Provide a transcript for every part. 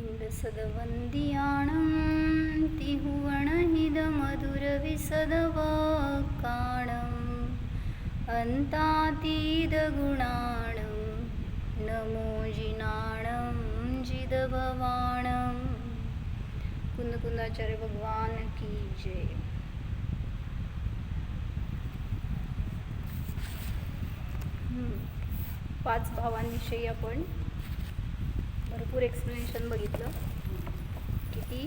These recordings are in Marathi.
सदवंदियाणं तिहुवणहिदमधुरविसदवाक्काणम् अन्तातीदगुणाणं नमो जिनाणं जिदभवाणं। कुंदकुंदाचार्य भगवान की जय। पाच भावांविषयी आपण भरपूर एक्सप्लेनेशन बघितलं. किती?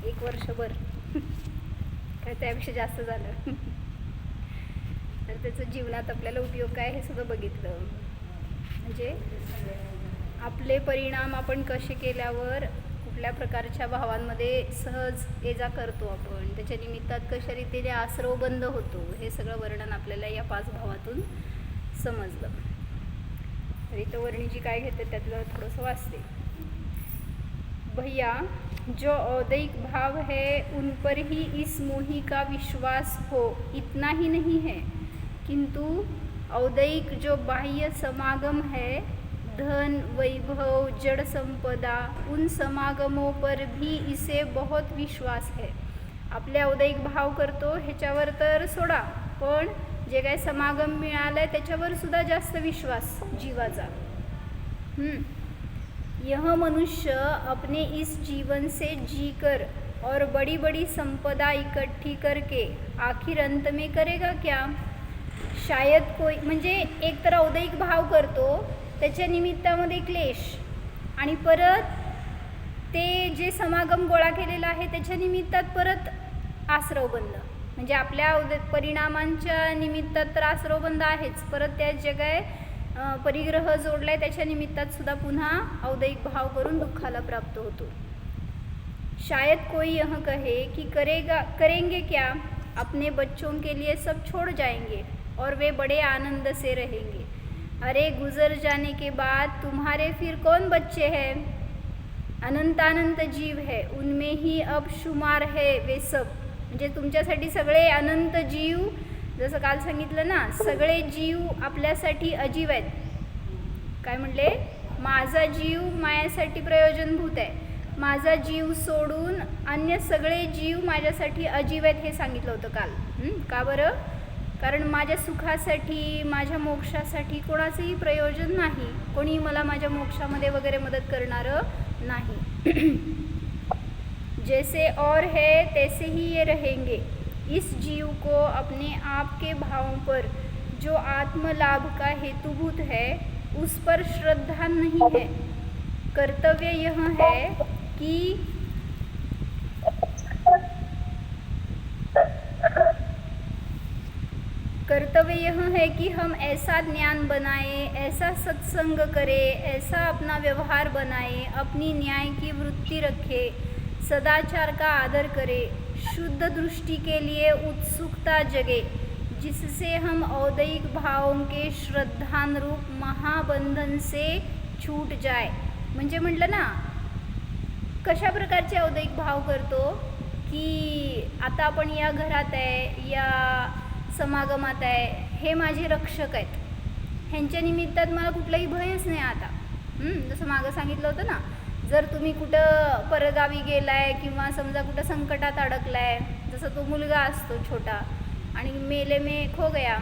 एक वर्षभर काय त्यापेक्षा जास्त झालं. तर त्याचं जीवनात आपल्याला उपयोग काय हे सुद्धा बघितलं. म्हणजे आपले परिणाम आपण कसे केल्यावर कुठल्या प्रकारच्या भावांमध्ये सहज ये जा करतो आपण, त्याच्या निमित्तात कशा रीतीने आसरव बंद होतो, हे सगळं वर्णन आपल्याला या पाच भावातून समजलं. तरी तो वर्णीजी काय घेते त्यातलं थोडंसं वाचते. भैया, जो औदैक भाव है उन पर ही इस मोही का विश्वास हो इतना ही नहीं है, किंतु औदैक जो बाह्य समागम है, धन वैभव जड़ संपदा, उन समागमों पर भी इसे बहुत विश्वास है. आपले औदैक भाव करतो ह्याच्यावर तर सोडा, पण जे काय समागम मिळालंय त्याच्यावर सुद्धा जास्त विश्वास जीवाचा. यह मनुष्य अपने इस जीवन से जीकर और बड़ी बड़ी संपदा इकट्ठी करके आखिर अंत में करेगा क्या? शायद कोई, म्हणजे एक तर औदैक भाव करतो त्याच्या निमित्तामध्ये क्लेश, आणि परत ते जे समागम गोळा केलेला आहे त्याच्या निमित्तात परत आसरवबंद. म्हणजे आपल्या परिणामांच्या निमित्तात तर आसरवबंद आहेच, परत त्या जे काय परिग्रह जोडलाय त्याच्या निमित्तात सुद्धा पुन्हा औदैक भाव करून दुःखाला प्राप्त होतो. शायद कोई यह कहे कि करेंगे क्या? अपने बच्चों के लिए सब छोड़ जाएंगे और वे बड़े आनंद से रहेंगे. अरे गुजर जाने के बाद तुम्हारे फिर कौन बच्चे हैं? अनंतानंत जीव है, उनमें ही अब शुमार है वे सब. म्हणजे तुमच्यासाठी सगळे अनंत जीव, जसं काल सांगितलं ना, सगळे जीव आपल्यासाठी अजीव आहेत. काय म्हणले? माझा जीव माझ्यासाठी प्रयोजनभूत आहे, माझा जीव सोडून अन्य सगळे जीव माझ्यासाठी अजीव आहेत हे सांगितलं होतं काल. का बरं? कारण माझ्या सुखासाठी, माझ्या मोक्षासाठी कोणाचंही प्रयोजन नाही, कोणी मला माझ्या मोक्षामध्ये वगैरे मदत करणारं नाही. जैसे और है तैसे ही ये रहेंगे. इस जीव को अपने आप के भावों पर जो आत्मलाभ का हेतुभूत है उस पर श्रद्धा नहीं है. कर्तव्य यह है कि हम ऐसा ज्ञान बनाए, ऐसा सत्संग करें, ऐसा अपना व्यवहार बनाए, अपनी न्याय की वृत्ति रखे, सदाचार का आदर करे, शुद्ध दृष्टि के लिए उत्सुकता जगे, जिससे हम औदैक भावों के श्रद्धानुरूप महाबंधन से छूट जाए. म्हणजे म्हटलं ना, कशा प्रकारचे औदैक भाव करतो की आता आपण या घरात आहे, या समागमात आहे, हे माझे रक्षक आहेत, ह्यांच्या निमित्तात मला कुठलंही भयच नाही आता. जसं मागं सांगितलं होतं ना, जर तुम्ही कुठं परगावी गेलाय किंवा समजा कुठं संकटात अडकलाय, जसं तो मुलगा असतो छोटा आणि मेले में खो गया,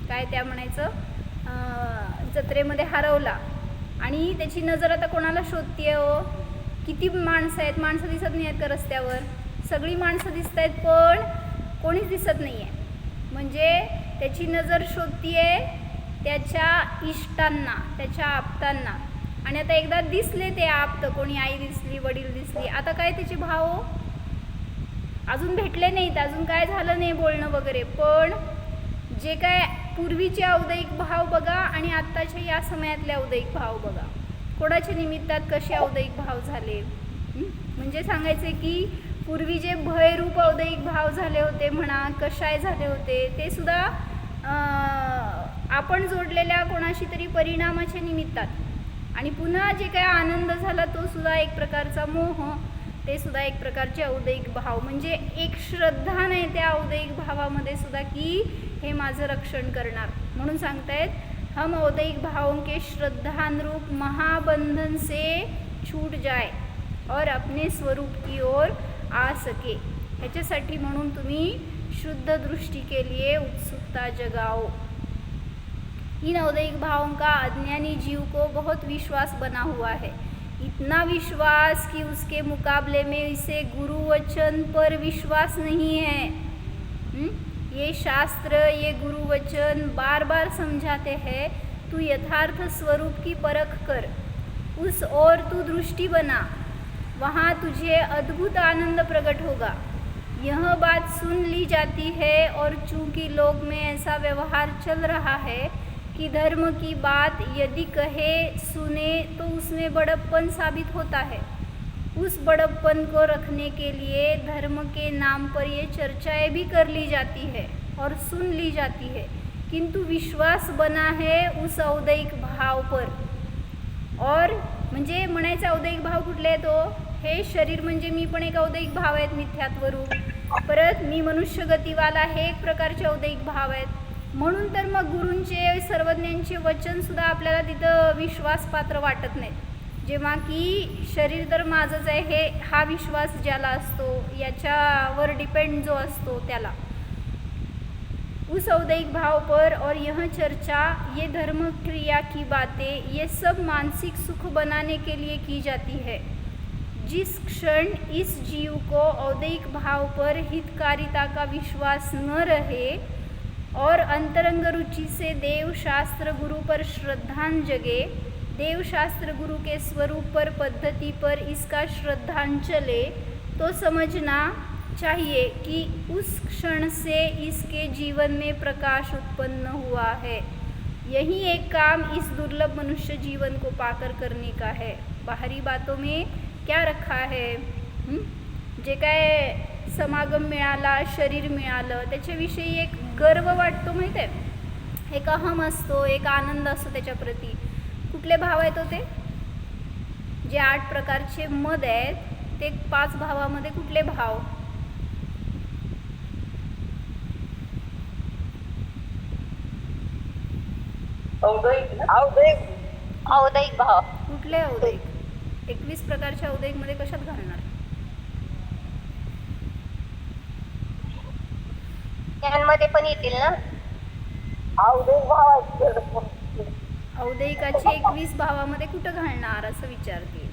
काय त्या म्हणायचं, जत्रेमध्ये हरवला, आणि त्याची नजर आता कोणाला शोधतीये हो? किती माणसं आहेत, माणसं दिसत नाही आहेत का रस्त्यावर? सगळी माणसं दिसत आहेत पण कोणीच दिसत नाही आहे. म्हणजे त्याची नजर शोधतीये त्याच्या इष्टांना, त्याच्या आप्तांना. आणि आता एकदा दिसले ते आप्त, कोणी आई दिसली, वडील दिसली, आता काय त्याचे भाव अजून भेटले नाहीत, अजून काय झालं नाही बोलणं वगैरे, पण जे काय पूर्वीचे औदैक भाव बघा आणि आत्ताच्या या समयातले औदैक भाव बघा, कोणाच्या निमित्तात कसे औदैक भाव झाले. म्हणजे सांगायचे की पूर्वी जे भयरूप औदैक भाव झाले होते म्हणा, कशाय झाले होते, ते सुद्धा आपण जोडलेल्या कोणाशी तरी परिणामाच्या निमित्तात, आणि पुन्हा जे काय आनंद झाला तो सुद्धा एक प्रकारचा मोह, ते सुद्धा एक प्रकारचे औदैक भाव. म्हणजे एक श्रद्धा नाही त्या औदैक भावामध्ये सुद्धा की हे माझं रक्षण करणार. म्हणून सांगतायत हम औदैक भावों के श्रद्धानुरूप महाबंधन से छूट जाए और अपने स्वरूप की ओर आ सके। ह्याच्यासाठी म्हणून तुम्ही शुद्ध दृष्टि के लिए उत्सुकता जगाओ। इन औदैहिक भावों का अज्ञानी जीव को बहुत विश्वास बना हुआ है, इतना विश्वास कि उसके मुकाबले में इसे गुरु वचन पर विश्वास नहीं है। ये शास्त्र, ये गुरु वचन बार बार समझाते हैं, तू यथार्थ स्वरूप की परख कर, उस और तू दृष्टि बना, वहाँ तुझे अद्भुत आनंद प्रकट होगा। यह बात सुन ली जाती है और चूंकि लोक में ऐसा व्यवहार चल रहा है कि धर्म की बात यदि कहे सुने तो उसमें बड़प्पन साबित होता है, उस बड़प्पन को रखने के लिए धर्म के नाम पर ये चर्चाएं भी कर ली जाती है और सुन ली जाती है, किंतु विश्वास बना है उस औदैहिक भाव पर। और म्हणजे म्हणायचा औदैहिक भाव कुठले आहे तो? हे शरीर म्हणजे मी पण एक औदैहिक भाव आहेत, मिथ्यात्व रूप, परत मी मनुष्य गतीवाला हे एक प्रकारचे औदैहिक भाव आहेत। म्हणून तर मग गुरूंचे सर्वज्ञांचे वचनसुद्धा आपल्याला तिथं विश्वासपात्र वाटत नाहीत, जेव्हा की शरीर तर माझंच आहे हे हा विश्वास ज्याला असतो, याच्यावर डिपेंड जो असतो त्याला, उस औदैहिक भाव पर। और यह चर्चा, ये धर्म क्रिया की बातें, ये सब मानसिक सुख बनाने के लिए की जाती है। जिस क्षण इस जीव को औदैहिक भाव पर हितकारिता का विश्वास न रहे और अंतरंग रुचि से देव शास्त्र गुरु पर श्रद्धान जगे, देव शास्त्र गुरु के स्वरूप पर, पद्धति पर इसका श्रद्धांजले, तो समझना चाहिए कि उस क्षण से इसके जीवन में प्रकाश उत्पन्न हुआ है। यही एक काम इस दुर्लभ मनुष्य जीवन को पाकर करने का है। बाहरी बातों में क्या रखा है? जे काय समागम मिळाला, शरीर मिळालं, त्याच्याविषयी एक गर्व वाटतो, माहीत आहे, एक अहम असतो, एक आनंद असतो त्याच्याप्रती। कुठले भाव आहेत ते? जे 8 प्रकारचे मद आहेत, ते 5 भावामध्ये कुठले भाव? औदैहिक भाव। कुठले औदैहिक? 21 प्रकारच्या औदैहिक मध्ये कशात घालणार? ज्ञानमध्ये पण येतील ना औदैहिकाचे 21 भावामध्ये कुठं घालणार असं विचारते।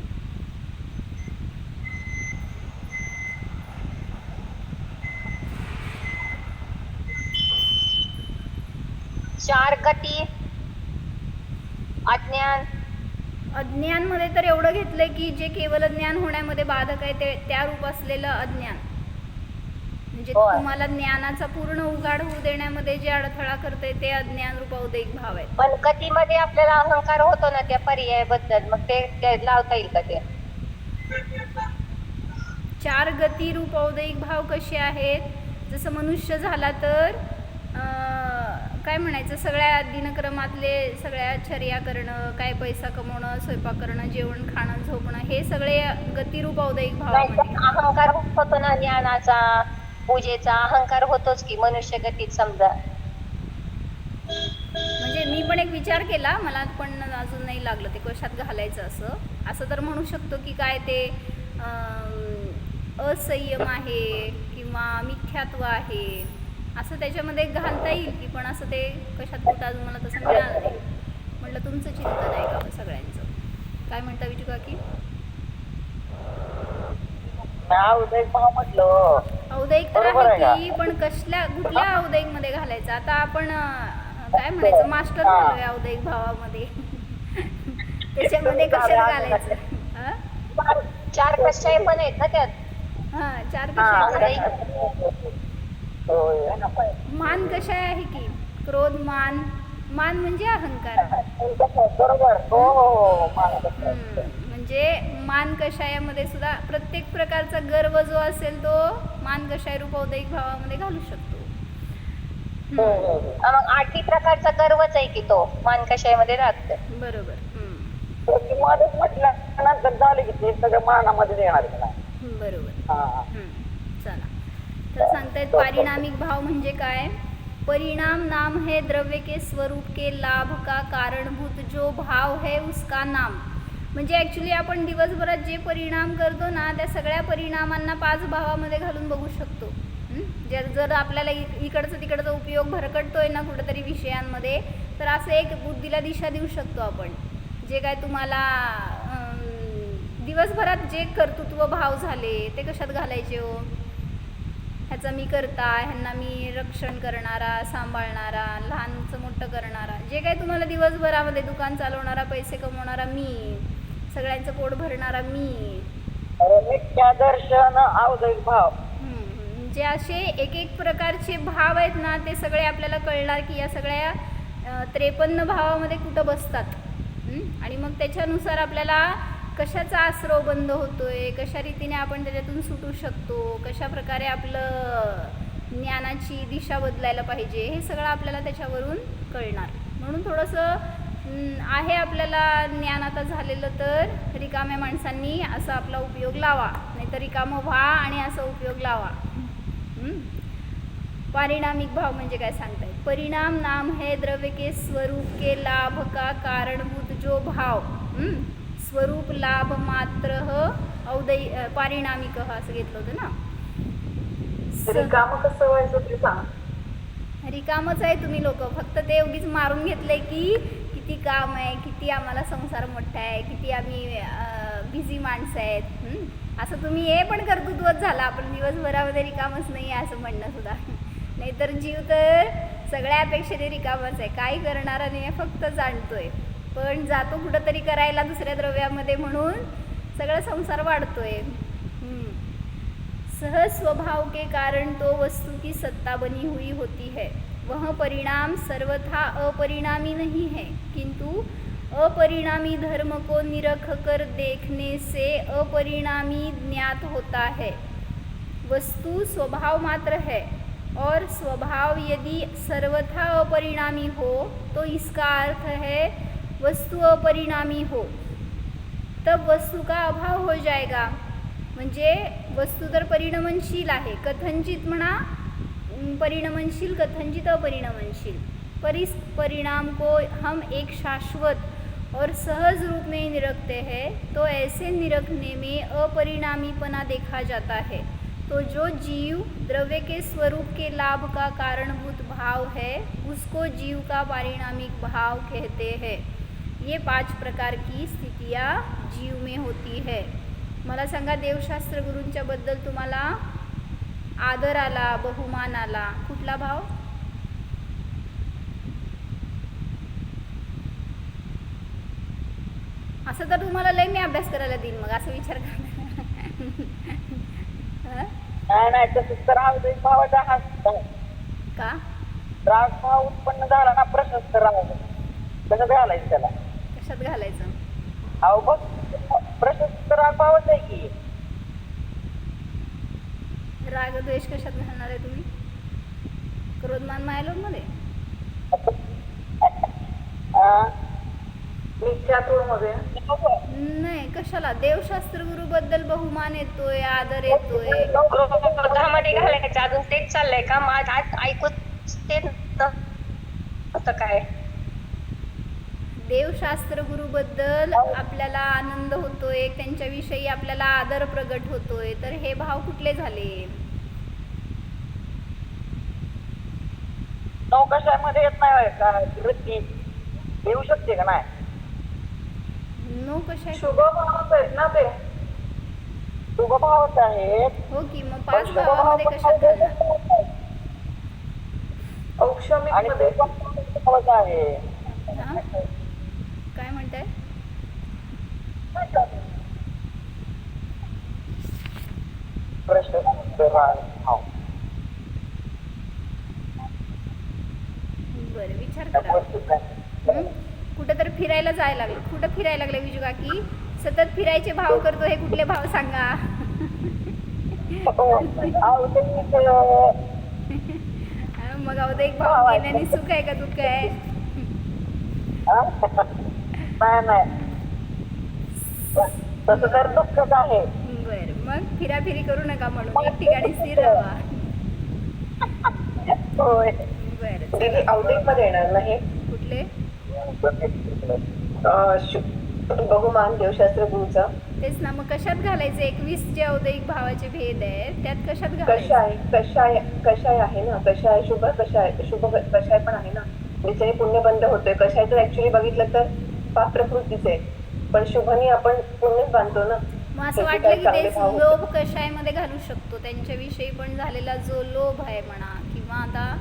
चार गती, अज्ञान। अज्ञान मध्ये तर एवढं घेतलंय की जे केवल ज्ञान होण्यामध्ये बाधक आहे ते त्या रूप असलेलं अज्ञान, म्हणजे तुम्हाला ज्ञानाचा पूर्ण उघाड होऊ देण्यामध्ये जे अडथळा करते ते अज्ञान रूप औदैहिक भाव आहे। पण गतीमध्ये आपल्याला अहंकार होतो ना त्या पर्यायाबद्दल, मग ते लावता येईल का ते? 4 गती रूप औदैहिक भाव कसे आहेत? जसं मनुष्य झाला तर काय म्हणायचं, सगळ्या दिनक्रमातले सगळ्या चर्या करणं, काय पैसा कमवणं, स्वयंपाक करणं, जेवण खाणं, झोपणं, हे सगळे गतिरूप औदैहिक भावामध्ये। अहंकार होतो ना ज्ञानाचा, पूजेचा अहंकार होतोच की मनुष्य गतीत समजा। म्हणजे मी पण एक विचार केला, मला पण अजून नाही लागलं ते कशात घालायचं असं। असं तर म्हणू शकतो की काय ते असंयम आहे किंवा मिथ्यात्व आहे, असं त्याच्यामध्ये घालता येईल की, पण असं ते कशात कुठं अजून मला तसं मिळालं नाही। म्हटलं तुमचं चिंतन आहे का सगळ्यांचं? काय म्हणता विजू काकी? औदैहिक भाव म्हटलं, औदैहिक तर आहे की, पण कुठल्या औदैहिक मध्ये घालायचं? आता आपण काय म्हणायचं, मास्टर झालोय औदैहिक भावामध्ये त्याच्यामध्ये कशात घालायचं? 4 कषाय पण आहेत ना त्यात? हा, 4 कषाय। मान कषाय आहे की, क्रोध, मान, मान म्हणजे अहंकार। बरोबर, हो। म्हणजे मान कषायामध्ये सुद्धा प्रत्येक प्रकारचा गर्व जो असेल तो मान कषाय रूप औदैहिक भावामध्ये घालू शकतो। मग 8 प्रकारचा गर्वच आहे की तो मान कषायामध्ये राहतो। बरोबर। मदत म्हटलं नंतर झाले की ते सगळं मानामध्ये येणार की नाही? बरोबर। चला, तर सांगतायत पारिणामिक भाव म्हणजे काय? परिणाम नाम है द्रव्य के स्वरूप के लाभ का कारणभूत जो भाव है उसका नाम। म्हणजे ॲक्च्युली आपण दिवसभरात जे परिणाम करतो ना त्या सगळ्या परिणामांना 5 भावामध्ये घालून बघू शकतो. जर आपल्याला इकडचं तिकडचा उपयोग भरकटतोय ना कुठंतरी विषयांमध्ये, तर असं एक बुद्धीला दिशा देऊ शकतो आपण. जे काय तुम्हाला दिवसभरात जे कर्तृत्व भाव झाले ते कशात घालायचे हो? ह्याचा मी करता, ह्यांना मी रक्षण करणारा, सांभाळणारा, लहानचं मोठं करणारा, जे काही तुम्हाला दिवसभरामध्ये दुकान चालवणारा, पैसे कमवणारा मी, सगळ्यांचं पोट भरणारा मी, मिथ्या दर्शन अवदैविक भाव, जे असे एक एक प्रकारचे भाव आहेत ना ते सगळे आपल्याला कळणार की या सगळ्या 53 भावामध्ये कुठं बसतात. आणि मग त्याच्यानुसार आपल्याला कशाचा आश्रव बंद होतोय, कशा रीतीने आपण त्याच्यातून सुटू शकतो, कशा प्रकारे आपलं ज्ञानाची दिशा बदलायला पाहिजे, हे सगळं आपल्याला त्याच्यावरून कळणार. म्हणून थोडंसं आहे आपल्याला ज्ञान आता झालेलं, तर रिकाम्या माणसांनी असा आपला उपयोग लावा, नाहीतर रिकामं व्हा आणि असा उपयोग लावा. पारिणामिक भाव म्हणजे काय सांगताय? परिणाम नाम है द्रव्य के स्वरूप के लाभ का कारणभूत जो भाव, स्वरूप लाभ मात्र पारिणामिक असं घेतलं होतं ना. रिकाम कसं व्हायचं ते सांग. रिकामच आहे तुम्ही लोक, फक्त ते उगीच मारून घेतलंय की किती काम आहे, किती आम्हाला संसार मोठा आहे, किती आम्ही बिझी माणसं आहेत. असं तुम्ही हे पण कर्तृत्वच झाला, आपण दिवसभरामध्ये रिकामच नाही आहे असं म्हणणं सुद्धा. नाहीतर जीव तर सगळ्यापेक्षा ते रिकामच आहे, काही करणारा नाही आहे, फक्त जाणतोय. पण जातो कुठंतरी करायला दुसऱ्या द्रव्यामध्ये, म्हणून सगळा संसार वाढतोय. सहज स्वभाव के कारण तो वस्तु की सत्ता बनी हुई होती है. वह परिणाम सर्वथा अपरिणामी नहीं है, किंतु अपरिणामी धर्म को निरख कर देखने से अपरिणामी ज्ञात होता है. वस्तु स्वभाव मात्र है और स्वभाव यदि सर्वथा अपरिणामी हो तो इसका अर्थ है वस्तु अपरिणामी हो, तब वस्तु का अभाव हो जाएगा. म्हणजे वस्तू तर परिणमनशील आहे, कथनचित म्हणा परिणमनशील, कथनचित अपरिणमनशील. पर इस परिणाम को हम एक शाश्वत और सहज रूप में निरखते हैं, तो ऐसे निरखने में अपरिणामीपना देखा जाता है. तो जो जीव द्रव्य के स्वरूप के लाभ का कारणभूत भाव है उसको जीव का पारिणामिक भाव कहते हैं. ये 5 प्रकार की स्थितियाँ जीव में होती है. मला सांगा, देवशास्त्र गुरूंच्या बद्दल तुम्हाला आदर आला, बहुमान आला, कुठला भाव? असं तर तुम्हाला लय मी अभ्यास करायला देईन मग, असं विचार नाही तसंच तर अवदैविक भावाचा हा का राग भाव उत्पन्न झाला ना, प्रशस्त राग कसं घालायचं त्याला? कशात घालायचं? अहो बघ, प्रशस्त राग भावच आहे की. राग द्वेष कशात घालणार आहे तुम्ही? क्रोधमान मायालोभमध्ये? मिथ्यात्वमध्ये नाही, कशाला? देवशास्त्र गुरु बद्दल बहुमान येतोय, आदर येतोय. क्रोधामध्ये घालायचं अजून तेच चाललंय का? माझ ऐकूच ते नव्हतं काय. देवशास्त्र गुरु बद्दल आपल्याला आनंद होतोय, त्यांच्याविषयी आपल्याला आदर प्रगट होतोय, तर हे भाव कुठले झाले? नौकशामध्ये येत नाही का वृत्ती? येऊ शकते का नाही? नो कशा? शुभ भावच आहेत ना ते, शुभ भावच आहेत. हो की, मग 5 भावामध्ये कशात घालणार? औक्षमिक आणि ते भावच आहे. हा? काय म्हणताय? बरं, विचार करा. कुठं तर फिरायला जायला लागलं, कुठं फिरायला लागलं विजू काकी? सतत फिरायचे भाव करतो, हे कुठले भाव सांगा? मग अवदैविक भाव गेल्याने सुख आहे का दुःख आहे? नाही तसं तर दुःखच आहे. बर, मग फिराफिरी करू नका म्हणून एक ठिकाणी स्थिर राहा. होय. बर, अवदैविक मध्ये येणार नाही कुठले? बघू मान देवशास्त्र गुरुचा. तेच ना, मग कशात घालायचे? 21 जे औदयिक भावाचे भेद आहेत त्यात कशात घालायचे? कशाय आहे ना, कशाय शुभ, कशाय पण आहे ना, ज्याच्याने पुण्यबंध होतोय. कशाय तर ऍक्च्युली बघितलं तर पाप प्रकृतीचे, पण शुभनी आपण पुण्यच बांधतो ना. मग असं त्याचे वाटलं काही की चांगले तेच भाव होते. लोभ कशायमध्ये घालू शकतो, त्यांच्याविषयी पण झालेला जो लोभ आहे म्हणा, किंवा आता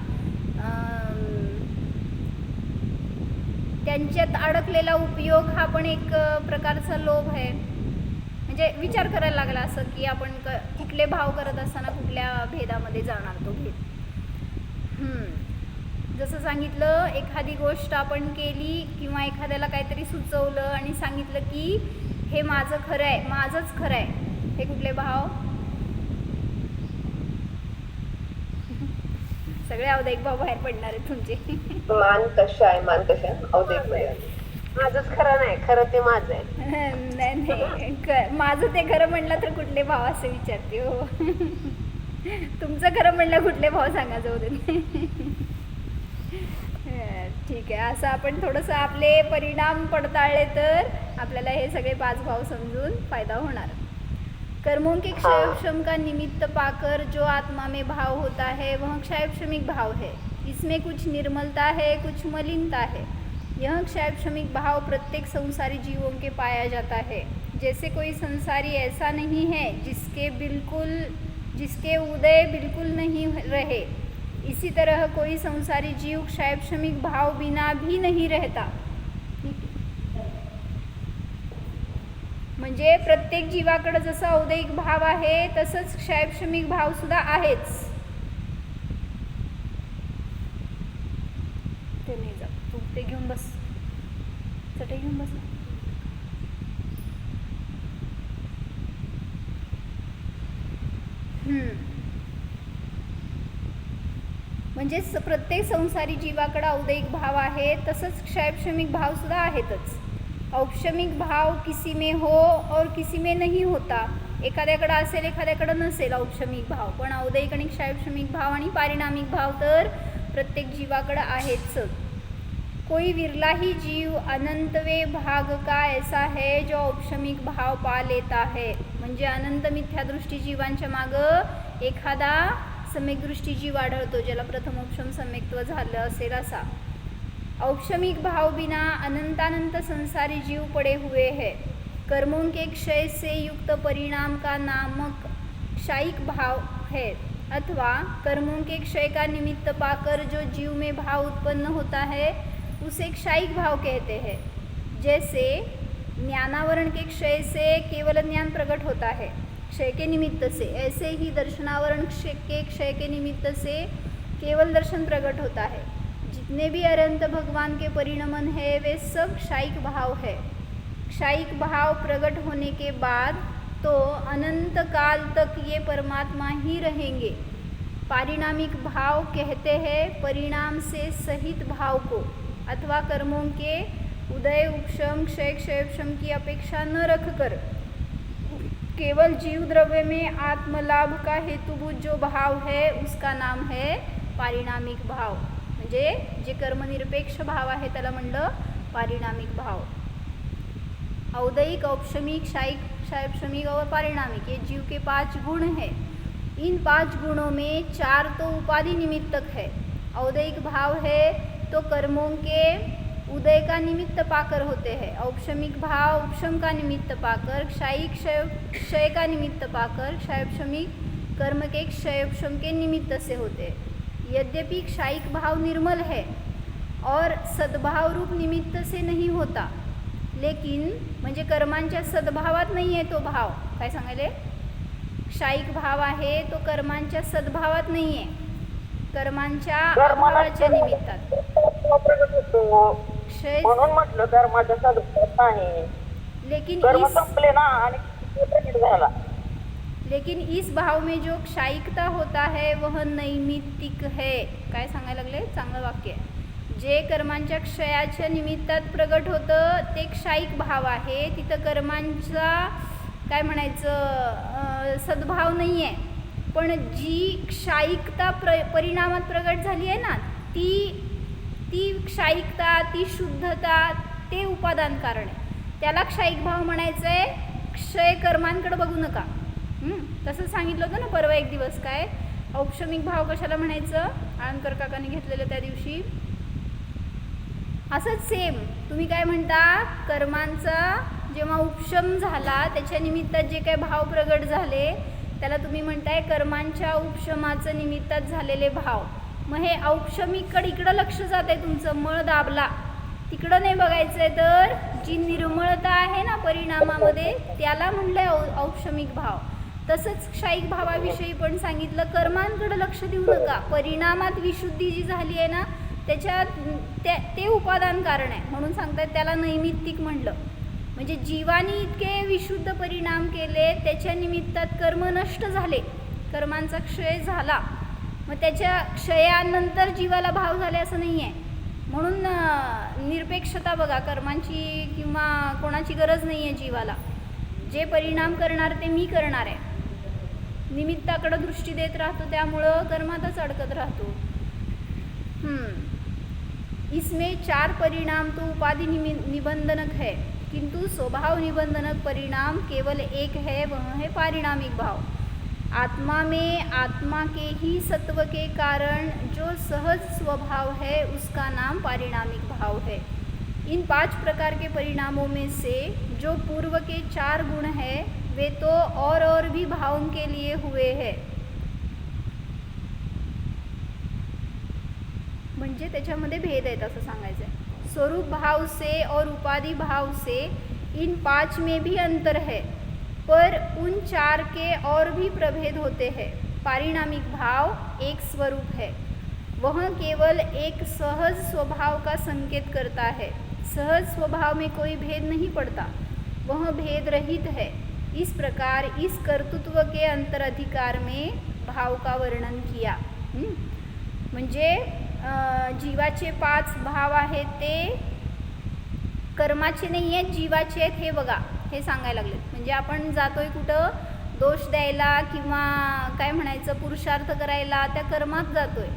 त्यांच्यात अडकलेला उपयोग हा पण एक प्रकारचा लोभ आहे. म्हणजे विचार करायला लागला असं की आपण कुठले भाव करत असताना कुठल्या भेदामध्ये जाणार तो भेद. जसं सांगितलं, एखादी गोष्ट आपण केली किंवा एखाद्याला काहीतरी सुचवलं आणि सांगितलं की हे माझं खरं आहे, माझंच खरं आहे, हे कुठले भाव? सगळे औदयिक भाव बाहेर पडणार आहेत तुमचे. मान कशाय औदयिक मध्ये माझंच खरं नाही, खरं ते माझं आहे. नाही, माझं ते खरं म्हणलं तर कुठले भाव असे विचारते हो. तुमचं खरं म्हणलं कुठले भाव सांगा, जाऊ दे. ठीक आहे, असं आपण थोडंसं आपले परिणाम पडताळले तर आपल्याला हे सगळे 5 भाव समजून फायदा होणार. कर्मों के क्षयक्षम का निमित्त पाकर जो आत्मा में भाव होता है वह क्षयक्षमिक भाव है. इसमें कुछ निर्मलता है, कुछ मलिनता है. यह क्षयक्षमिक भाव प्रत्येक संसारी जीवों के पाया जाता है. जैसे कोई संसारी ऐसा नहीं है जिसके उदय बिल्कुल नहीं रहे, इसी तरह कोई संसारी जीव क्षयक्षमिक भाव बिना भी नहीं रहता. म्हणजे प्रत्येक जीवाकडे जसा औदयिक भाव आहे तसंच क्षयक्षमिक भाव सुद्धा आहेच. ते नाही जात, तू ते घेऊन बस, चटई घेऊन बस. म्हणजे प्रत्येक संसारी जीवाकडे औदयिक भाव आहे तसंच क्षयक्षमिक भाव सुद्धा आहेतच. औक्षमिक भाव किसी में हो और किसी में नहीं होता. एखाद्याकडे असेल, एखाद्याकडे नसेल औक्षमिक भाव, पण औदयिक आणि क्षयक्षमिक भाव आणि पारिणामिक भाव तर प्रत्येक जीवाकडे आहेच. कोई विरला ही जीव अनंतवे भाग का ऐसा है जो औक्षमिक भाव पा लेता है. म्हणजे अनंत मिथ्यादृष्टी जीवांच्या मागं एखादा सम्यकदृष्टी जीव आढळतो, ज्याला प्रथम औक्षम सम्यक्त्व झालं असेल असा. औक्षमिक भाव बिना अनंतानंत संसारी जीव पड़े हुए हैं. कर्मों के क्षय से युक्त परिणाम का नामक क्षयिक भाव है, अथवा कर्मों के क्षय का निमित्त पाकर जो जीव में भाव उत्पन्न होता है उसे क्षयिक भाव कहते हैं. जैसे ज्ञानावरण के क्षय से केवल ज्ञान प्रकट होता है क्षय के निमित्त से, ऐसे ही दर्शनावरण के क्षय के निमित्त से केवल दर्शन प्रकट होता है. जितने भी अनंत भगवान के परिणमन है वे सब क्षयिक भाव है. क्षयिक भाव प्रकट होने के बाद तो अनंत काल तक ये परमात्मा ही रहेंगे. पारिणामिक भाव कहते हैं परिणाम से सहित भाव को, अथवा कर्मों के उदय उपशम क्षय क्षयक्षम की अपेक्षा न रखकर केवल जीव द्रव्य में आत्मलाभ का हेतुभूत जो भाव है उसका नाम है पारिणामिक भाव. म्हणजे जे कर्मनिरपेक्ष भाव आहे त्याला म्हणलं पारिणामिक भाव. औदयिक, औक्षमिक, क्षयक्षमिक और पारिणामिक, ये जीव के 5 गुण हैं. इन 5 गुणों में 4 तो उपाधि निमित्तक है. औदयिक भाव है तो कर्मों के उदय का निमित्त पाकर होते हैं. औक्षमिक भाव उपशम का निमित्त पाकर, क्षयिक क्षय का निमित्त पाकर, क्षयक्षमिक कर्म के क्षयोपशम के निमित्त से होते हैं. यद्यपि क्षयिक भाव निर्मल है और सद्भाव रूप निमित्त से नहीं होता, लेकिन म्हणजे कर्मांच्या सद्भावात नाही आहे तो भाव. काय सांगायले? क्षयिक भाव आहे तो कर्मांच्या सद्भावात नाही आहे, कर्मांच्या अभावाच्या निमित्तात. क्षय म्हणून म्हटलं कर्माच्या सद्भावात नाही. लेकिन कर्म संपले ना आणि प्रकट झाला. लेकिन इस भाव में जो क्षयिकता होता है वह नैमित्तिक है. काय सांगायला लागले? चांगलं वाक्य आहे. जे कर्मांच्या क्षयाच्या निमित्तात प्रगट होतं ते क्षयिक भाव आहे. तिथं कर्मांचा काय म्हणायचं सद्भाव नाही आहे, पण जी क्षयिकता परिणामात प्रगट झाली आहे ना, ती क्षयिकता, ती शुद्धता, ते उपादान कारण आहे. त्याला क्षयिक भाव म्हणायचं आहे. क्षय कर्मांकडे बघू नका. तसं सांगितलं होतं ना परवा एक दिवस. काय औक्षमिक भाव कशाला म्हणायचं, आळंदकर काकांनी घेतलेलं त्या दिवशी. असंच सेम तुम्ही काय म्हणता, कर्मांचा जेव्हा उपशम झाला त्याच्या निमित्तात जे काही भाव प्रगट झाले त्याला तुम्ही म्हणताय कर्मांच्या उपशमाचं निमित्तात झालेले भाव. मग हे औक्षमिककडे इकडं लक्ष जात आहे तुमचं, मळ दाबला तिकडं नाही बघायचं आहे, तर जी निर्मळता आहे ना परिणामामध्ये त्याला म्हणलं आहे औक्षमिक भाव. तसंच क्षयिक भावाविषयी पण सांगितलं, कर्मांकडे लक्ष देऊ नका, परिणामात विशुद्धी जी झाली आहे ना त्याच्यात ते उपादान कारण आहे म्हणून सांगतात त्याला नैमित्तिक म्हणलं. म्हणजे जीवानी इतके विशुद्ध परिणाम केले त्याच्या निमित्तात कर्म नष्ट झाले, कर्मांचा क्षय झाला. मग त्याच्या क्षयानंतर जीवाला भाव झाले असं नाही आहे. म्हणून निरपेक्षता बघा कर्मांची किंवा कोणाची गरज नाही आहे जीवाला. जे परिणाम करणार ते मी करणार आहे. निमित्ताकडे दृष्टी देत राहतो त्यामुळं कर्मातच अडकत राहतो. इसमें 4 परिणाम तो उपाधि निबंधनक है, किंतु स्वभाव निबंधनक परिणाम केवल एक है, वह है पारिणामिक भाव. आत्मा में आत्मा के ही सत्व के कारण जो सहज स्वभाव है उसका नाम पारिणामिक भाव है. इन 5 प्रकार के परिणामों में से जो पूर्व के 4 गुण है वे तो और भी भावों के लिए हुए हैं. म्हणजे त्याच्यामध्ये भेद आहेत असं सांगायचं आहे. स्वरूप भाव से और उपाधि भाव से इन 5 में भी अंतर है, पर उन 4 के और भी प्रभेद होते हैं. पारिणामिक भाव एक स्वरूप है, वह केवल एक सहज स्वभाव का संकेत करता है. सहज स्वभाव में कोई भेद नहीं पड़ता, वह भेद रहित है. इस प्रकार इस कर्तृत्व के अंतराधिकार में भाव का वर्णन किया. म्हणजे जीवाचे 5 भाव आहेत ते कर्माचे नाही आहेत, जीवाचे आहेत हे बघा, हे सांगायला लागले. म्हणजे आपण जातोय कुठं दोष द्यायला किंवा काय म्हणायचं पुरुषार्थ करायला, त्या कर्मात जातोय.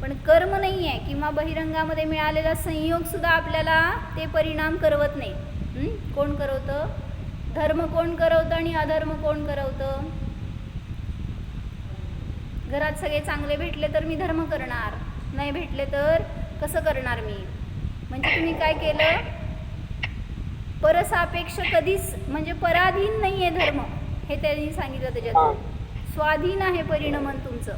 पण कर्म नाही आहे किंवा बहिरंगामध्ये मिळालेला संयोगसुद्धा आपल्याला ते परिणाम करवत नाही. कोण करवतं? धर्म कोण करवतं आणि अधर्म कोण करवतं? घरात सगळे चांगले भेटले तर मी धर्म करणार, नाही भेटले तर कसं करणार मी? म्हणजे तुम्ही काय केलं, परसापेक्ष कधीच म्हणजे पराधीन नाही आहे धर्म, हे त्यांनी सांगितलं. त्याच्यातून स्वाधीन आहे परिणमन तुमचं.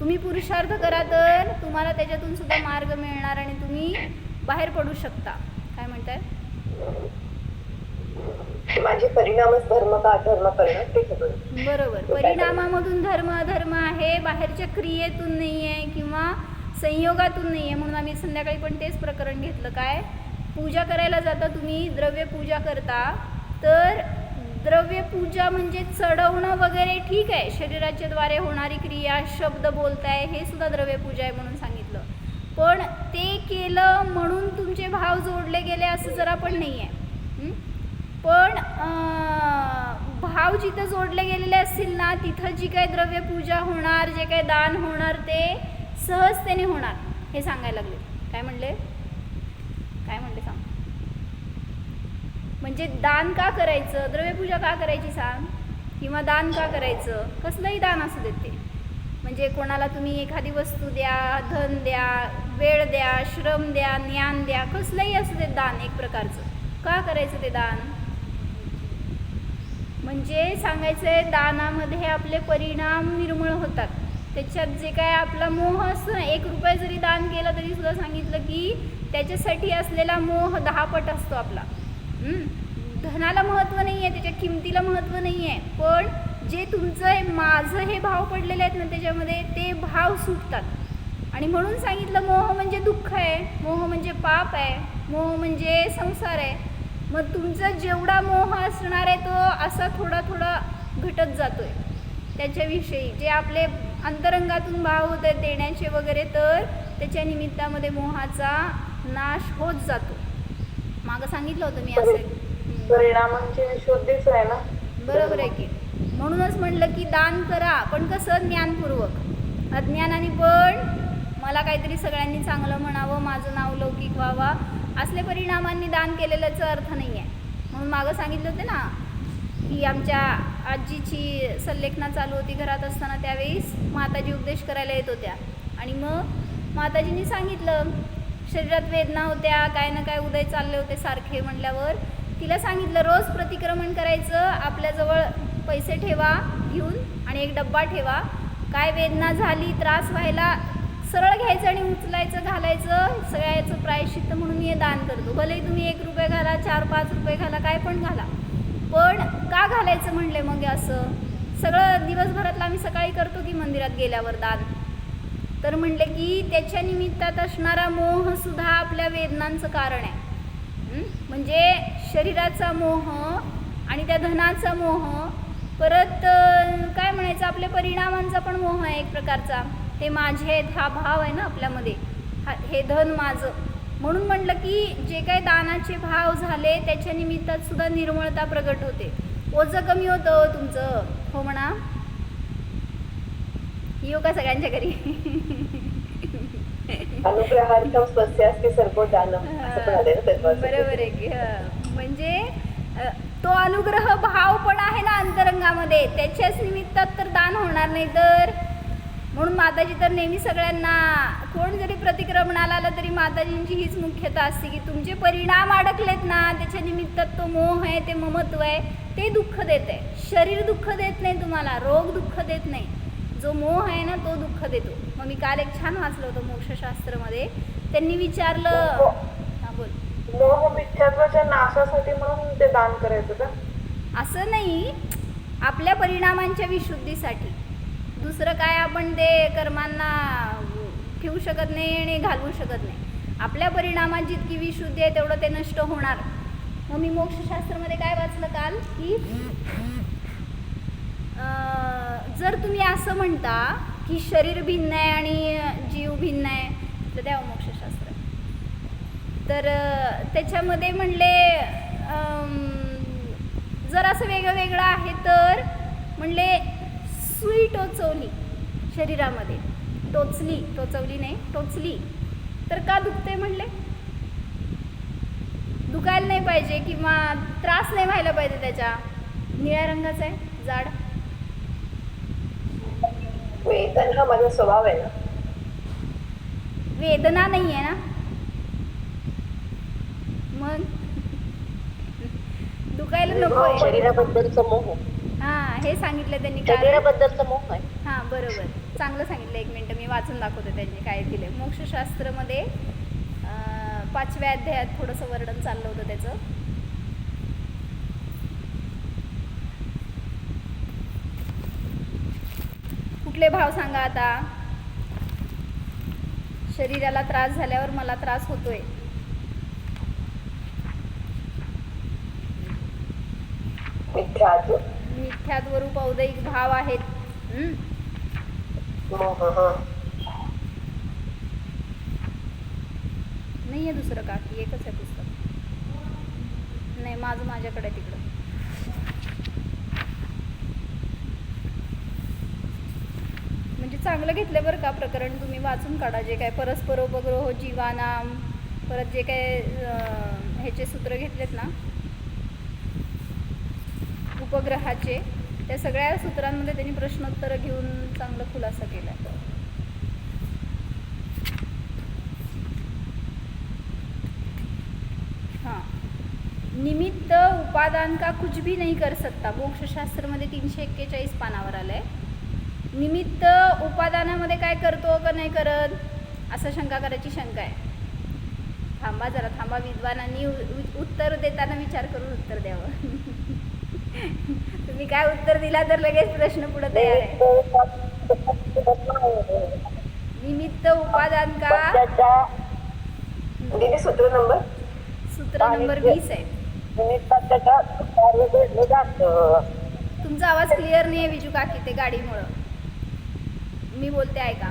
तुम्ही पुरुषार्थ करा तर तुम्हाला त्याच्यातून सुद्धा मार्ग मिळणार आणि तुम्ही बाहेर पडू शकता. काय म्हणताय? माझे परिणामच धर्म का अधर्म करणं ते सगळं बरोबर. परिणामामधून धर्म अधर्म आहे, बाहेरच्या क्रियेतून नाही आहे किंवा संयोगातून नाही आहे. म्हणून आम्ही संध्याकाळी पण तेच प्रकरण घेतलं. काय पूजा करायला जाता तुम्ही, द्रव्य पूजा करता, तर द्रव्य पूजा म्हणजे चढवणं वगैरे ठीक आहे, शरीराच्या द्वारे होणारी क्रिया, शब्द बोलताय हे सुद्धा द्रव्य पूजा आहे म्हणून सांगितलं. पण ते केलं म्हणून तुमचे भाव जोडले गेले असं जरा पण नाही आहे. पण भाव जिथं जोडले गेलेले असतील ना तिथं जी काही द्रव्य पूजा होणार, जे काही दान होणार ते सहजतेने होणार हे सांगायला लागले. काय म्हणले सांग. म्हणजे दान का करायचं, द्रव्यपूजा का करायची सांग, किंवा दान का करायचं, कसलंही दान असू देत ते. म्हणजे कोणाला तुम्ही एखादी वस्तू द्या, धन द्या, वेळ द्या, श्रम द्या, ज्ञान द्या, कसलंही असू देत दान एक प्रकारचं. का करायचं ते दान? म्हणजे सांगायचं आहे दानामध्ये आपले परिणाम निर्मळ होतात. त्याच्यात जे काय आपला मोह असतो ना, 1 रुपया जरी दान केलं तरी सुद्धा सांगितलं की त्याच्यासाठी असलेला मोह 10 पट असतो आपला. धनाला महत्त्व नाही आहे, त्याच्या किमतीला महत्त्व नाही आहे, पण जे तुमचं हे माझं हे भाव पडलेले आहेत ना त्याच्यामध्ये ते भाव सुटतात. आणि म्हणून सांगितलं मोह म्हणजे दुःख आहे, मोह म्हणजे पाप आहे, मोह म्हणजे संसार आहे. मग तुमचा जेवढा मोह असणार आहे तो असा थोडा थोडा घटत जातोय त्याच्याविषयी, जे आपले अंतरंगातून भाव होत आहेत देण्याचे वगैरे, तर त्याच्या निमित्तामध्ये मोहाचा नाश होत जातो. मागं सांगितलं होतं मी असं. परिणामांची विशुद्धीच आहे ना. बरोबर आहे की. म्हणूनच म्हणलं की दान करा, पण कसं ज्ञानपूर्वक. अज्ञानाने पण मला काहीतरी सगळ्यांनी चांगलं म्हणावं, माझं नाव लौकिक व्हावा, असले परिणामांनी दान केलेल्याचा अर्थ नाही आहे. म्हणून मागं सांगितलं होते ना की आमच्या आजीची संलेखना चालू होती घरात असताना, त्यावेळेस माताजी उपदेश करायला येत होत्या आणि मग माताजींनी सांगितलं शरीरात वेदना होत्या, काय ना काय उदय चालले होते सारखे म्हणल्यावर तिला सांगितलं रोज प्रतिक्रमण करायचं, आपल्याजवळ पैसे ठेवा घेऊन आणि एक डब्बा ठेवा, काय वेदना झाली त्रास व्हायला सरळ घ्यायचं आणि उचलायचं घालायचं, सगळ्याचं प्रायश्चित्त म्हणून मी हे दान करतो. भलेही तुम्ही 1 रुपये घाला, 4-5 रुपये घाला, काय पण घाला, पण का घालायचं म्हणले मग असं सगळं दिवसभरातलं आम्ही सकाळी करतो की मंदिरात गेल्यावर दान. तर म्हणले की त्याच्या निमित्तात असणारा मोह सुद्धा आपल्या वेदनांचं कारण आहे. म्हणजे शरीराचा मोह आणि त्या धनाचा मोह, परत काय म्हणायचं आपल्या परिणामांचा पण मोह आहे एक प्रकारचा. ते माझे आहेत हा भाव आहे ना आपल्यामध्ये, हे धन माझं. म्हणून म्हटलं की जे काही दानाचे भाव झाले त्याच्या निमित्तात सुद्धा निर्मळता प्रगट होते, ओझं कमी होतं तुमचं. हो म्हणा, येऊ का सगळ्यांच्या घरी? अनुग्रहार्थम स्वस्यास्ति सर्गो दानम असं पण आलंय ना तत्वाचं. बरोबर आहे की म्हणजे तो अनुग्रह भाव पण आहे ना अंतरंगामध्ये, त्याच्याच निमित्तात तर दान होणार नाही तर. म्हणून माताजी तर नेहमी सगळ्यांना, कोण जरी प्रतिक्रमणाला आला तरी माताजींची हीच मुख्यता असते की तुमचे परिणाम अडकलेत ना, त्याच्या निमित्तात तो मोह आहे, ते ममत्व आहे, ते दुःख देत आहे. शरीर दुःख देत नाही तुम्हाला, रोग दुःख देत नाही, जो मोह आहे ना तो दुःख देतो. मग मी काल एक छान वाचलं होतं मोक्षशास्त्रमध्ये, त्यांनी विचारलं, हां बोल. मोह मिथ्यात्वाच्या नाशासाठी म्हणून ते दान करायचं का? असं नाही, आपल्या परिणामांच्या विशुद्धीसाठी. दुसरं काय आपण ते कर्मांना ठेवू शकत नाही आणि घालवू शकत नाही. आपल्या परिणामात जितकी विशुद्धी आहे तेवढं ते नष्ट होणार. मग मी मोक्षशास्त्रामध्ये काय वाचलं काल की जर तुम्ही असं म्हणता की शरीर भिन्न आहे आणि जीव भिन्न आहे, तर द्यावं मोक्षशास्त्र. तर त्याच्यामध्ये म्हणले जर असं वेगळं वेगळं आहे तर म्हणले सुई टोचवली शरीरामध्ये, टोचवली नाही टोचली तर का दुखते म्हणले? दुखायला नाही पाहिजे किंवा त्रास नाही व्हायला पाहिजे. त्याच्या निळ्या रंगाचा आहे, जाड. वेदना हा माझा स्वभाव आहे ना, वेदना नाही आहे ना, मग दुखायला नको आहे. शरीराबद्दलचा मोह, हां हे सांगितलं त्यांनी काल. शरीराबद्दलचा मोह आहे. हां बरोबर, चांगलं सांगितलं. 1 मिनटं मी वाचून दाखवते त्यांनी काय दिलं मोक्षशास्त्रमध्ये. 5व्या अध्यायात थोडंसं वर्णन चाललं होतं त्याचं. कुठले भाव सांगा आता? शरीराला त्रास झाल्यावर मला त्रास होतोय, मिथ्यात्व, मिथ्यात्वरूप औदयिक भाव आहेत. मोह. हा नाही आहे दुसरं का की एकच आहे पुस्तक? नाही, माझं माझ्याकडे आहे तिकडं. म्हणजे चांगलं घेतलं बरं का प्रकरण, तुम्ही वाचून काढा. जे काय परस्परोपग्रह जीवानाम, परत जे काय ह्याचे सूत्र घेतलेत ना उपग्रहाचे, त्या सगळ्या सूत्रांमध्ये त्यांनी प्रश्नोत्तरं घेऊन चांगलं खुलासा केला आहे. हां, निमित्त उपादान का कुछ भी नहीं कर सकता, मोक्षशास्त्रमध्ये 341 पानावर आलं आहे. निमित्त उपादानामध्ये काय करतो का नाही करत असं शंका करायची शंका आहे. थांबा जरा, थांबा. विद्वानांनी उत्तर देताना विचार करून उत्तर द्यावं. तुम्ही काय उत्तर दिला तर लगेच प्रश्न पुढे तयार आहे. निमित्त उपादान का, दीदी सूत्र नंबर सूत्र नंबर 20 आहे. तुमचा आवाज क्लिअर नाही आहे विजू काकी, ते गाडीमुळं. मी बोलते ऐका.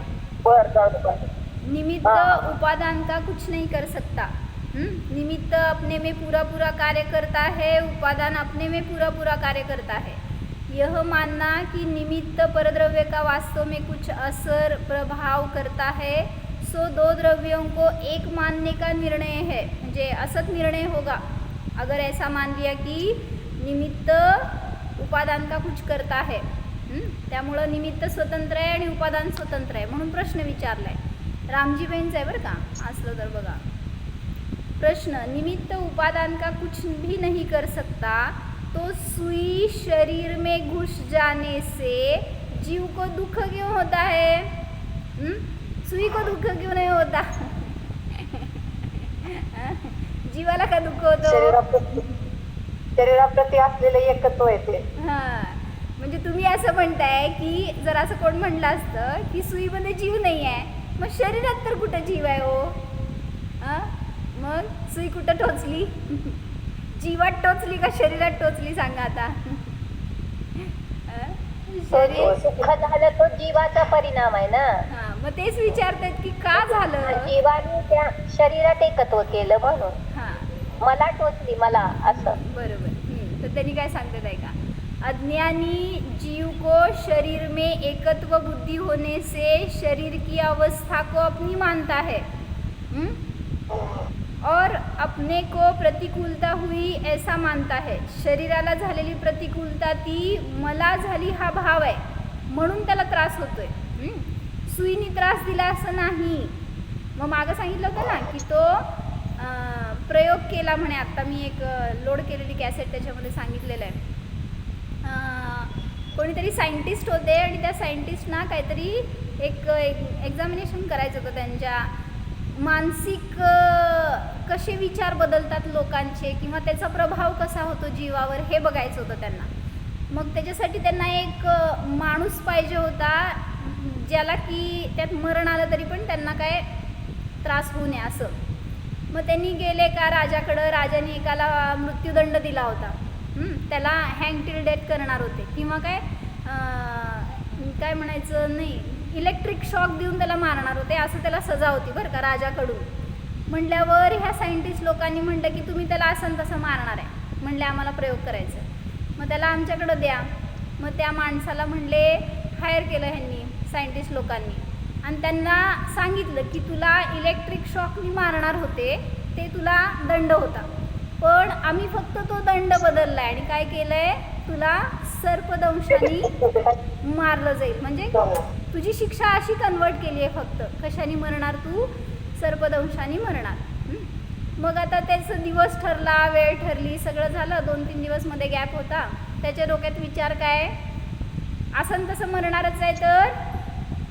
निमित्त उपादान का कुछ नहीं कर सकता. निमित्त अपने में पूरा पूरा कार्य करता है, उपादान अपने में पूरा पूरा कार्य करता है. यह मानना कि निमित्त परद्रव्य का वास्तव में कुछ असर प्रभाव करता है, सो 2 द्रव्यों को एक मानने का निर्णय है. म्हणजे असत निर्णय होगा अगर ऐसा मान लिया की निमित्त उपादान का कुछ करता है, त्यामुळं निमित्त स्वतंत्र आहे आणि उपादान स्वतंत्र आहे म्हणून प्रश्न विचारलाय. रामजी बहनचा आहे बरं का असलं तर बघा प्रश्न. निमित्त उपादान का कुछ भी नहीं कर सकता तो सुई शरीर में घुस जाने से जीव को दुख क्यों होता है? सुई को दुख क्यों नहीं होता? जीवाला का दुःख होतो? शरीराप्रती असलेलं एकत्व येते. हां, म्हणजे तुम्ही असं म्हणताय की जर असं कोण म्हणलं असतं की सुईमध्ये जीव नाही आहे, मग शरीरात तर कुठं जीव आहे हो? मग सुई कुठं टोचली? जीवात टोचली का शरीरात टोचली सांगा आता? शरीर सुख झालं तो जीवाचा परिणाम आहे ना. हां, मग तेच विचारतात की का झालं? जीवाने त्या शरीरात एकत्व केलं म्हणून हां, मला टोचली मला असं. बरोबर. तर त्यांनी काय सांगतात आहे का? अज्ञानी जीव को शरीर में एकत्व बुद्धि होने से शरीर की अवस्था को अपनी मानता है, और अपने को प्रतिकूलता हुई ऐसा मानता है. शरीराला झालेली प्रतिकूलता ती मला झाली हा भाव आहे म्हणून त्याला त्रास होतोय. सुईने त्रास दिला असं नाही. मग मागं सांगितलं होतं ना की तो प्रयोग केला म्हणे. आत्ता मी एक लोड केलेली कॅसेट त्याच्यामध्ये सांगितलेलं आहे. कोणीतरी सायंटिस्ट होते आणि त्या सायंटिस्टना काहीतरी एक एक्झामिनेशन करायचं होतं त्यांच्या मानसिक कसे विचार बदलतात लोकांचे किंवा त्याचा प्रभाव कसा होतो जीवावर हे बघायचं होतं त्यांना. मग त्याच्यासाठी त्यांना एक माणूस पाहिजे होता ज्याला की त्यात मरण आलं तरी पण त्यांना काय त्रास होऊ नये असं. मग त्यांनी गेले का राजाकडं. राजाने एकाला मृत्यूदंड दिला होता. त्याला हँग टिल डेथ करणार होते किंवा काय म्हणायचं नाही इलेक्ट्रिक शॉक देऊन त्याला मारणार होते असं त्याला सजा होती बरं का राजाकडून. म्हटल्यावर ह्या सायंटिस्ट लोकांनी म्हटलं की तुम्ही त्याला असं तसं मारणार आहे. म्हणले आम्हाला प्रयोग करायचा आहे, मग त्याला आमच्याकडं द्या. मग त्या माणसाला म्हणले हायर केलं ह्यांनी सायंटिस्ट लोकांनी आणि त्यांना सांगितलं की तुला इलेक्ट्रिक शॉकनी मारणार होते ते तुला दंड होता, पण आम्ही फक्त तो दंड बदलला आहे आणि काय केलं आहे तुला सर्पदंशाने मारलं जाईल. म्हणजे तुझी शिक्षा अशी कन्वर्ट केली आहे फक्त. कशाने मरणार तू? सर्पदंशाने मरणार. मग आता त्याचं दिवस ठरला, वेळ ठरली, सगळं झालं. 2-3 दिवस मध्ये गॅप होता. त्याच्या डोक्यात विचार काय असं तसं मरणारच आहे तर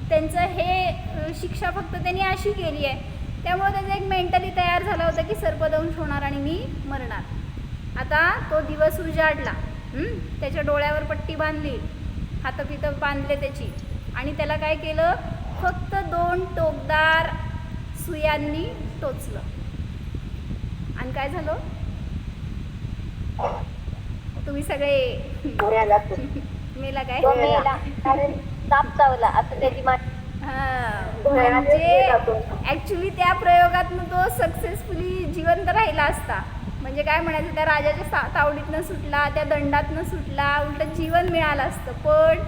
त्यांचं हे शिक्षा फक्त त्यांनी अशी केली आहे. त्यामुळे त्याचं एक मेंटली तयार झाला होता की सर्पदंश होणार आणि मी मरणार. आता तो दिवस उजाडला. त्याच्या डोळ्यावर पट्टी बांधली, हातपितं बांधले त्याची आणि त्याला काय केलं फक्त 2 टोकदार सुयांनी टोचलं आणि काय झालं तुम्ही सगळे मेला काय? तो मेला कारण साप चावला असं त्याची म्हणजे ऍक्च्युली त्या प्रयोगातनं तो सक्सेसफुली जिवंत राहिला असता. म्हणजे काय म्हणायचं त्या राजाच्या तावडीतनं सुटला, त्या दंडातनं सुटला, उलट जीवन मिळालं असतं. पण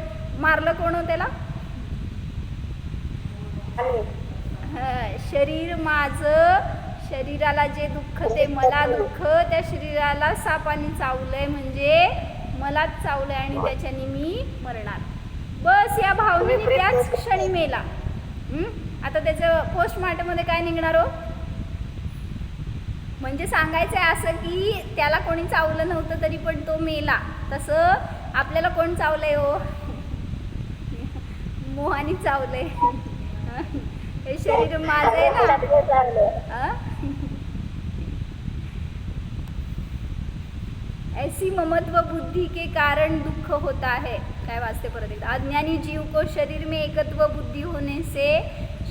मारलं कोण हो त्याला? शरीर माझं, शरीराला जे दुःख ते मला दुःख. त्या शरीराला सापाने चावलंय म्हणजे मलाच चावलंय आणि त्याच्याने मी मरणार. बस या भावनेने त्याच क्षणी मेला. आता त्याचं पोस्टमार्टम मध्ये काय निघणार हो? म्हणजे सांगायचं आहे असं की त्याला कोणी चावलं नव्हतं तरी पण तो मेला. तसं आपल्याला कोण चावलंय हो? मोहानी चावलंय. हे शरीर माझं आहे ना. ऐसी ममत्व बुद्धि के कारण दुख होता है. काय वाचते परत एकदा. अज्ञानी जीव को शरीर में एकत्व बुद्धि होने से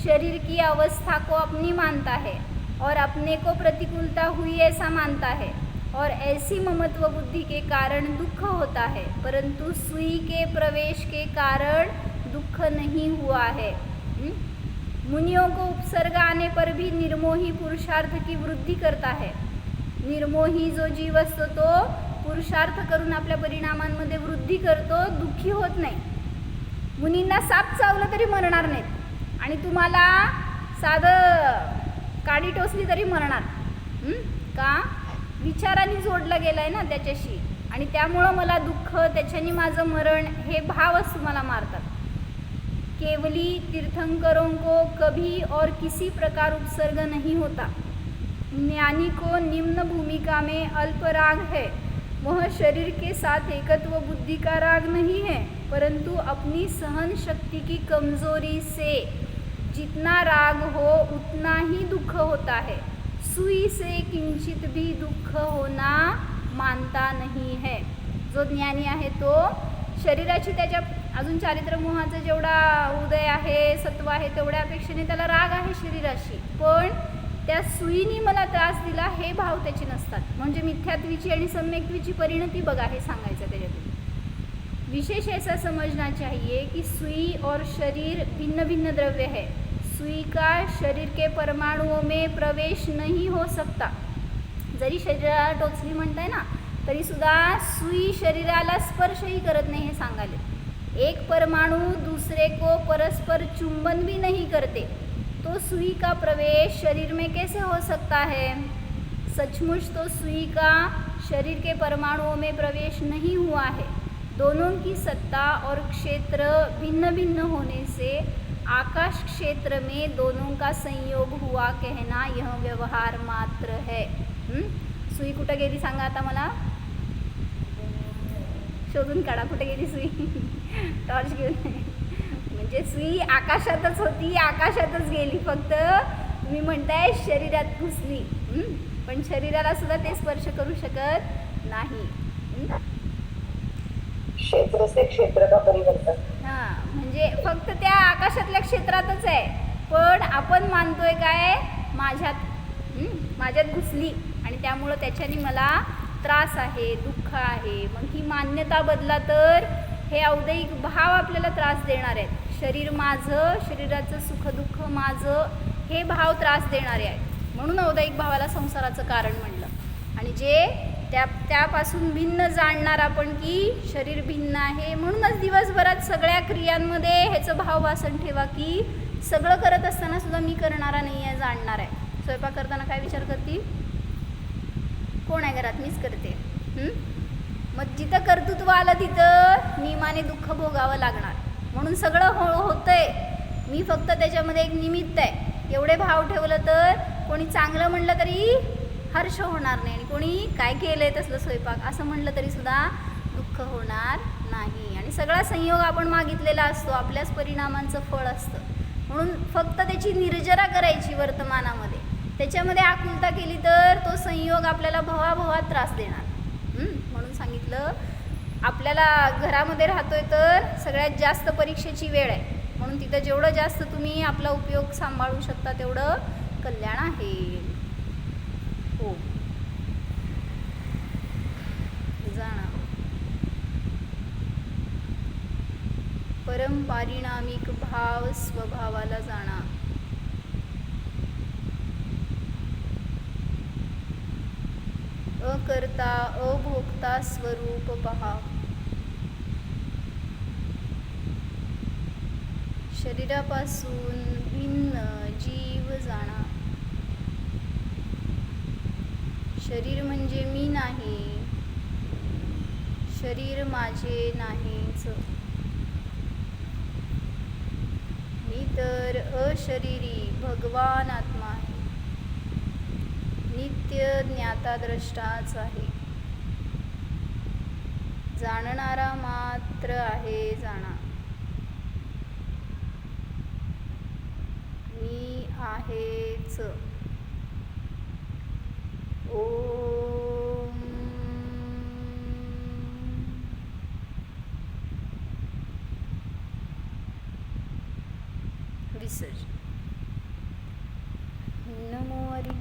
शरीर की अवस्था को अपनी मानता है और अपने को प्रतिकूलता हुई ऐसा मानता है, और ऐसी ममत्व बुद्धि के कारण दुख होता है, परंतु सुई के प्रवेश के कारण दुख नहीं हुआ है. मुनियों को उपसर्ग आने पर भी निर्मोही पुरुषार्थ की वृद्धि करता है. निर्मोही जो जीव असतो तो पुरुषार्थ करून आपल्या परिणामांमध्ये वृद्धी करतो, दुःखी होत नाही. मुनींना साप चावलं तरी मरणार नाहीत आणि तुम्हाला साधं काडी टोचली तरी मरणार. का? विचाराने जोडला गेला आहे ना त्याच्याशी, आणि त्यामुळं मला दुःख, त्याच्याने माझं मरण, हे भावच तुम्हाला मारतात. केवली तीर्थंकरों को कभी और किसी प्रकार उपसर्ग नहीं होता. ज्ञानी को निम्न भूमिका में अल्प राग है. वह शरीर के साथ एकत्व बुद्धि का राग नहीं है, परंतु अपनी सहन शक्ति की कमजोरी से जितना राग हो उतना ही दुख होता है. सुई से किंचित भी दुख होना मानता नहीं है. जो ज्ञानी आहे तो शरीराची, त्याच्या अजून चारित्र्य मोहाचा जेवढा उदय आहे, सत्व आहे, तेवढ्या अपेक्षेने त्याला राग आहे शरीराशी, पण त्या सुईनी मला त्रास दिला हे भाव त्याचे नसतात. म्हणजे मिथ्यात्वीची आणि सम्यक्त्वीची परिणती बघा, हे सांगायचं त्याच्यातून. विशेष ऐसा समझना चाहिए कि सुई और शरीर भिन्न भिन्न द्रव्य है. सुई का शरीर के परमाणुओं में प्रवेश नहीं हो सकता. जरी शरीराला टोचली म्हणताय ना, तरी सुद्धा सुई शरीराला स्पर्शही करत नाही, हे सांगाले. एक परमाणु दूसरे को परस्पर चुंबन भी नहीं करते, तो सुई का प्रवेश शरीर में कैसे हो सकता है. सचमुच तो सुई का शरीर के परमाणुओं में प्रवेश नहीं हुआ है. दोनों की सत्ता और क्षेत्र भिन्न भिन्न होने से आकाश क्षेत्र में दोनों का संयोग हुआ कहना यह व्यवहार मात्र है. सुई कुठं गेली सांगा आता मला, शोधून काढा कुठे गेली सुई. टॉर्च घेऊन. म्हणजे सुई आकाशातच होती, आकाशातच गेली, फक्त तुम्ही म्हणताय शरीरात घुसली, पण शरीराला सुद्धा ते स्पर्श करू शकत नाही. क्षेत्र से क्षेत्र का परिवर्तन. हां, म्हणजे फक्त त्या आकाशातल्या क्षेत्रातच आहे, पण आपण मानतोय काय, माझ्यात घुसली आणि त्यामुळं त्याच्याने मला त्रास आहे, दुःख आहे. मग ही मान्यता बदला तर हे औदैहिक भाव आपल्याला त्रास देणार आहेत. शरीर माझं, शरीराचं सुखदुःख माझं, हे भाव त्रास देणारे आहेत. म्हणून औदैहिक भावाला संसाराचं कारण म्हणलं. आणि जे त्यापासून भिन्न जाणणार आपण की शरीर भिन्न आहे, म्हणूनच दिवसभरात सगळ्या क्रियांमध्ये ह्याचं भाव वासन ठेवा की सगळं करत असताना सुद्धा मी करणारा नाही आहे, जाणणार आहे. स्वयंपाक करताना काय विचार करते, कोण आहे घरात, मीच करते. मग जिथं कर्तृत्व आलं तिथं नियमाने दुःख भोगावं लागणार. म्हणून सगळं होतंय, मी फक्त त्याच्यामध्ये एक निमित्त आहे. एवढे भाव ठेवलं तर कोणी चांगलं म्हणलं तरी हर्ष होणार नाही, आणि कोणी काय केलं आहे तसलं स्वयंपाक असं म्हणलं तरी सुद्धा दुःख होणार नाही. आणि सगळा संयोग आपण मागितलेला असतो, आपल्याच परिणामांचं फळ असतं. म्हणून फक्त त्याची निर्जरा करायची वर्तमानामध्ये. त्याच्यामध्ये आकुलता केली तर तो संयोग आपल्याला भवाभवात त्रास देणार. म्हणून सांगितलं, आपल्याला घरामध्ये राहतोय तर सगळ्यात जास्त परीक्षेची वेळ आहे. म्हणून तिथं जेवढं जास्त तुम्ही आपला उपयोग सांभाळू शकता तेवढं कल्याण आहे. हो, जाणा. परमपारिणामिक भाव स्वभावाला जाणा. अकर्ता अभोक्ता स्वरूप पहा. शरीरापासून भिन्न जीव जाणा. शरीर म्हणजे मी नाही, शरीर माझे नाहीच. मी तर अशरीरी भगवान आत्मा आहे, नित्य ज्ञाता द्रष्टाच आहे. जाणणारा मात्र आहे जाणा. मी आहेच. ओम विसर्जन. नमो हरी.